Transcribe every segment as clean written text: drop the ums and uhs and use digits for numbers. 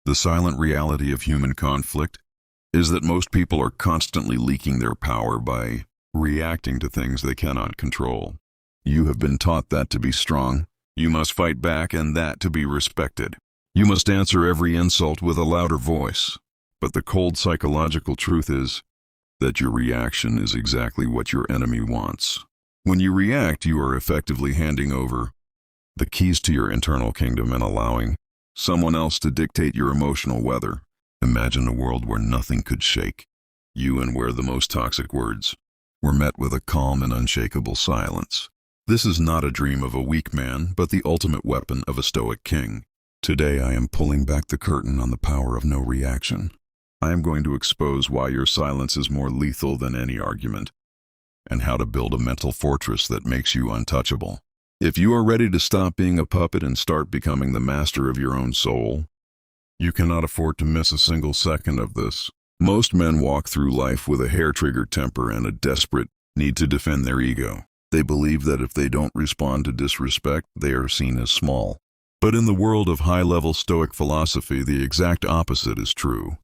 The silent reality of human conflict is that most people are constantly leaking their power by reacting to things they cannot control. You have been taught that to be strong, you must fight back, and that to be respected. You must answer every insult with a louder voice. But the cold psychological truth is that your reaction is exactly what your enemy wants. When you react, you are effectively handing over the keys to your internal kingdom and allowing someone else to dictate your emotional weather. Imagine a world where nothing could shake you and where the most toxic words were met with a calm and unshakable silence. This is not a dream of a weak man, but the ultimate weapon of a Stoic king. Today I am pulling back the curtain on the power of no reaction. I am going to expose why your silence is more lethal than any argument, and how to build a mental fortress that makes you untouchable. If you are ready to stop being a puppet and start becoming the master of your own soul, you cannot afford to miss a single second of this. Most men walk through life with a hair-triggered temper and a desperate need to defend their ego. They believe that if they don't respond to disrespect, they are seen as small. But in the world of high-level Stoic philosophy, the exact opposite is true.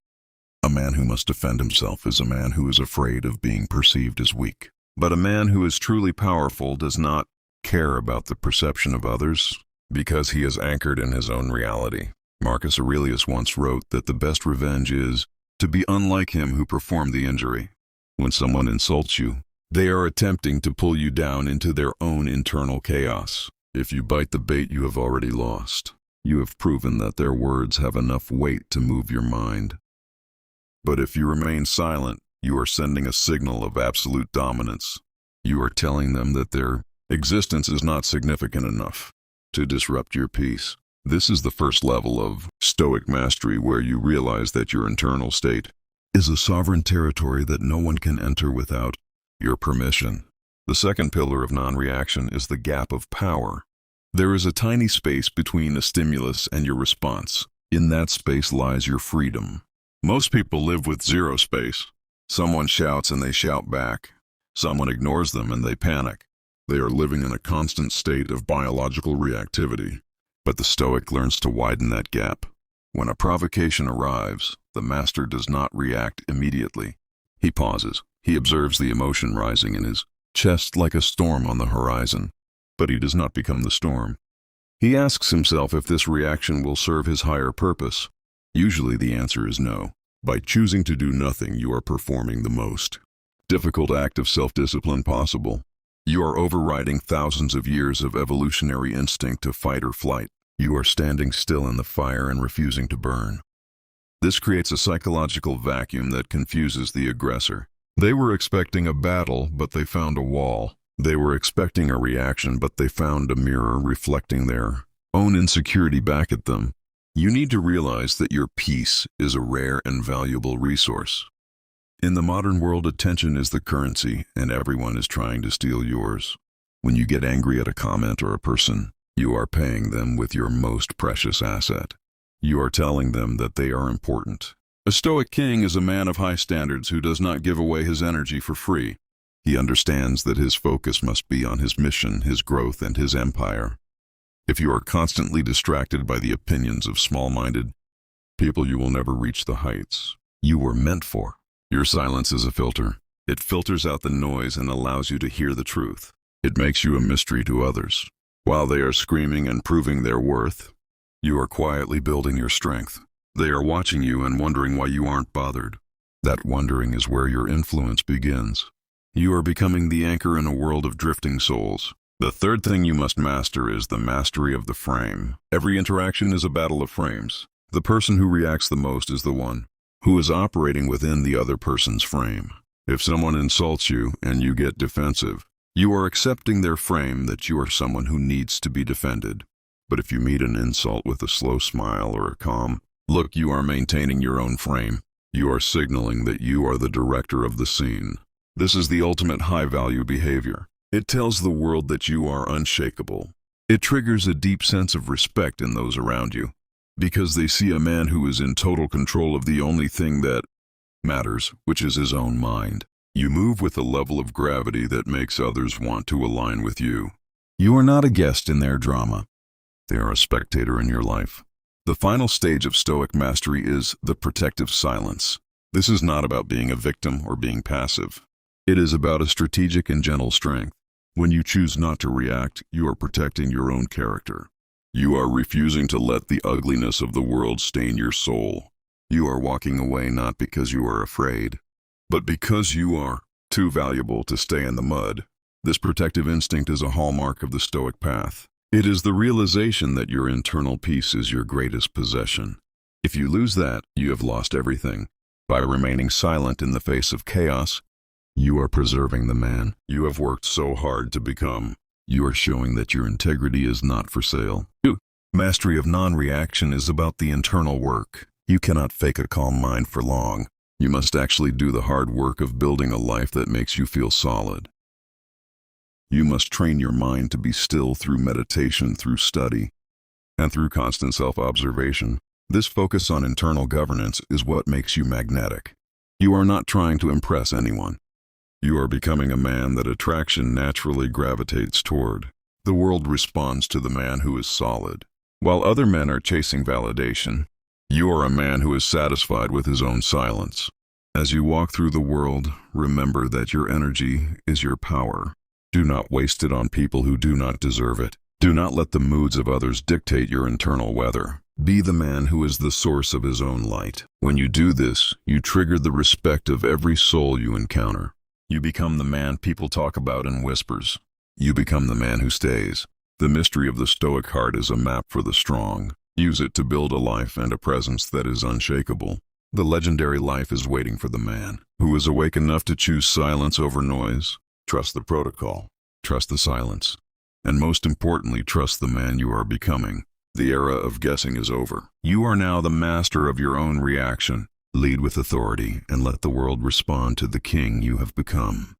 A man who must defend himself is a man who is afraid of being perceived as weak. But a man who is truly powerful does not care about the perception of others because he is anchored in his own reality. Marcus Aurelius once wrote that the best revenge is to be unlike him who performed the injury. When someone insults you, they are attempting to pull you down into their own internal chaos. If you bite the bait, you have already lost. You have proven that their words have enough weight to move your mind. But if you remain silent, you are sending a signal of absolute dominance. You are telling them that their existence is not significant enough to disrupt your peace. This is the first level of Stoic mastery, where you realize that your internal state is a sovereign territory that no one can enter without your permission. The second pillar of non-reaction is the gap of power. There is a tiny space between a stimulus and your response. In that space lies your freedom. Most people live with zero space. Someone shouts and they shout back. Someone ignores them and they panic. They are living in a constant state of biological reactivity. But the Stoic learns to widen that gap. When a provocation arrives, the master does not react immediately. He pauses. He observes the emotion rising in his chest like a storm on the horizon. But he does not become the storm. He asks himself if this reaction will serve his higher purpose. Usually the answer is no. By choosing to do nothing, you are performing the most difficult act of self-discipline possible. You are overriding thousands of years of evolutionary instinct to fight or flight. You are standing still in the fire and refusing to burn. This creates a psychological vacuum that confuses the aggressor. They were expecting a battle, but they found a wall. They were expecting a reaction, but they found a mirror reflecting their own insecurity back at them. You need to realize that your peace is a rare and valuable resource. In the modern world, attention is the currency, and everyone is trying to steal yours. When you get angry at a comment or a person, you are paying them with your most precious asset. You are telling them that they are important. A Stoic king is a man of high standards who does not give away his energy for free. He understands that his focus must be on his mission, his growth, and his empire. If you are constantly distracted by the opinions of small-minded people, you will never reach the heights you were meant for. Your silence is a filter. It filters out the noise and allows you to hear the truth. It makes you a mystery to others. While they are screaming and proving their worth, you are quietly building your strength. They are watching you and wondering why you aren't bothered. That wondering is where your influence begins. You are becoming the anchor in a world of drifting souls. The third thing you must master is the mastery of the frame. Every interaction is a battle of frames. The person who reacts the most is the one who is operating within the other person's frame. If someone insults you and you get defensive, you are accepting their frame that you are someone who needs to be defended. But if you meet an insult with a slow smile or a calm look, you are maintaining your own frame. You are signaling that you are the director of the scene. This is the ultimate high-value behavior. It tells the world that you are unshakable. It triggers a deep sense of respect in those around you, because they see a man who is in total control of the only thing that matters, which is his own mind. You move with a level of gravity that makes others want to align with you. You are not a guest in their drama. They are a spectator in your life. The final stage of Stoic mastery is the protective silence. This is not about being a victim or being passive. It is about a strategic and gentle strength. When you choose not to react, you are protecting your own character. You are refusing to let the ugliness of the world stain your soul. You are walking away not because you are afraid, but because you are too valuable to stay in the mud. This protective instinct is a hallmark of the Stoic path. It is the realization that your internal peace is your greatest possession. If you lose that, you have lost everything. By remaining silent in the face of chaos, you are preserving the man you have worked so hard to become. You are showing that your integrity is not for sale. Mastery of non-reaction is about the internal work. You cannot fake a calm mind for long. You must actually do the hard work of building a life that makes you feel solid. You must train your mind to be still through meditation, through study, and through constant self-observation. This focus on internal governance is what makes you magnetic. You are not trying to impress anyone. You are becoming a man that attraction naturally gravitates toward. The world responds to the man who is solid. While other men are chasing validation, you are a man who is satisfied with his own silence. As you walk through the world, remember that your energy is your power. Do not waste it on people who do not deserve it. Do not let the moods of others dictate your internal weather. Be the man who is the source of his own light. When you do this, you trigger the respect of every soul you encounter. You become the man people talk about in whispers. You become the man who stays. The mystery of the Stoic heart is a map for the strong. Use it to build a life and a presence that is unshakable. The legendary life is waiting for the man who is awake enough to choose silence over noise. Trust the protocol. Trust the silence. And most importantly, trust the man you are becoming. The era of guessing is over. You are now the master of your own reaction. Lead with authority and let the world respond to the king you have become.